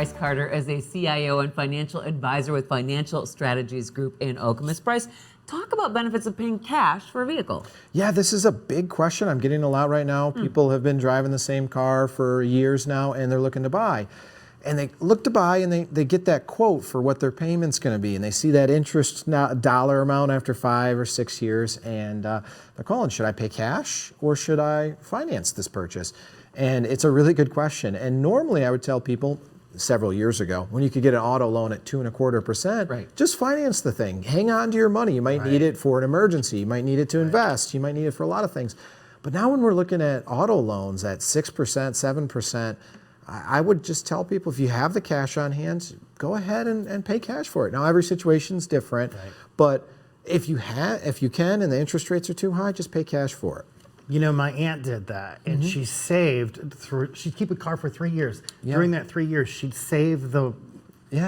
Bryce Carter is a CIO and financial advisor with Financial Strategies Group in Okemos. Bryce, talk about benefits of paying cash for a vehicle. Yeah, this is a big question. I'm getting a lot right now. People have been driving the same car for years now, and they're looking to buy. And they look to buy, and they get that quote for what their payment's going to be, and they see that interest dollar amount after 5 or 6 years, and they're calling, should I pay cash or should I finance this purchase? And it's a really good question. And normally I would tell people several years ago, when you could get an auto loan at 2.25%, right, just finance the thing. Hang on to your money. You might need it for an emergency. You might need it to invest. You might need it for a lot of things. But now when we're looking at auto loans at 6%, 7%, I would just tell people, if you have the cash on hand, go ahead and pay cash for it. Now, every situation's different, but if you can and the interest rates are too high, just pay cash for it. You know, my aunt did that, and she saved she'd keep a car for 3 years. During that 3 years, she'd save the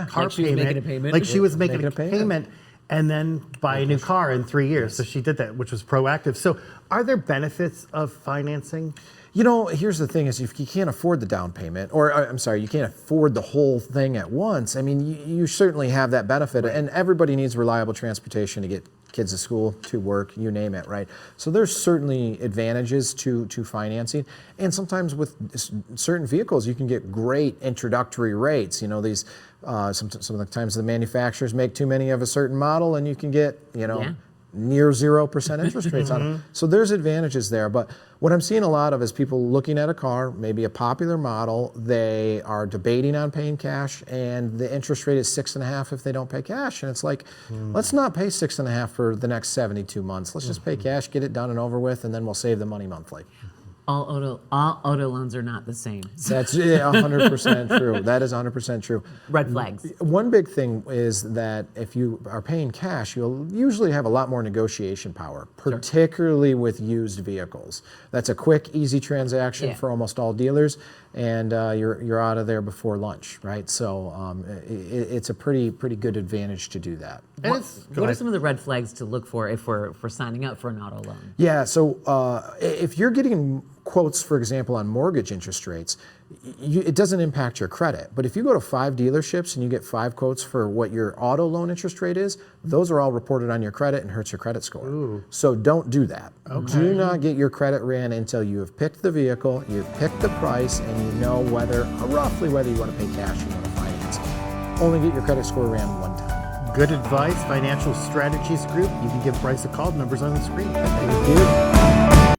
car like she was making a payment? Like she was making a payment and then buy a new car in 3 years. So she did that, which was proactive. So are there benefits of financing? You know, here's the thing is, if you can't afford the down payment, or I'm sorry, you can't afford the whole thing at once, I mean, you certainly have that benefit, and everybody needs reliable transportation to get kids to school, to work, you name it, right? So there's certainly advantages to financing, and sometimes with certain vehicles, you can get great introductory rates. You know, these, sometimes the manufacturers make too many of a certain model, and you can get, you know, near 0% interest rates on them. So there's advantages there. But what I'm seeing a lot of is people looking at a car, maybe a popular model, they are debating on paying cash, and the interest rate is 6.5% if they don't pay cash. And it's like, let's not pay 6.5% for the next 72 months. Let's just pay cash, get it done and over with, and then we'll save the money monthly. All auto loans are not the same. That's 100% true. That is 100% true. Red flags. One big thing is that if you are paying cash, you'll usually have a lot more negotiation power, particularly with used vehicles. That's a quick, easy transaction for almost all dealers, and you're out of there before lunch, right? So it's a pretty good advantage to do that. What are some of the red flags to look for if we're signing up for an auto loan? Yeah, so if you're getting quotes, for example, on mortgage interest rates, it doesn't impact your credit. But if you go to 5 dealerships and you get 5 quotes for what your auto loan interest rate is, those are all reported on your credit and hurts your credit score. Ooh. So don't do that. Do not get your credit ran until you have picked the vehicle, you've picked the price, and you know roughly whether you want to pay cash or you want to finance. Only get your credit score ran one time. Good advice, Financial Strategies Group. You can give Bryce a call. Numbers on the screen. Thank you.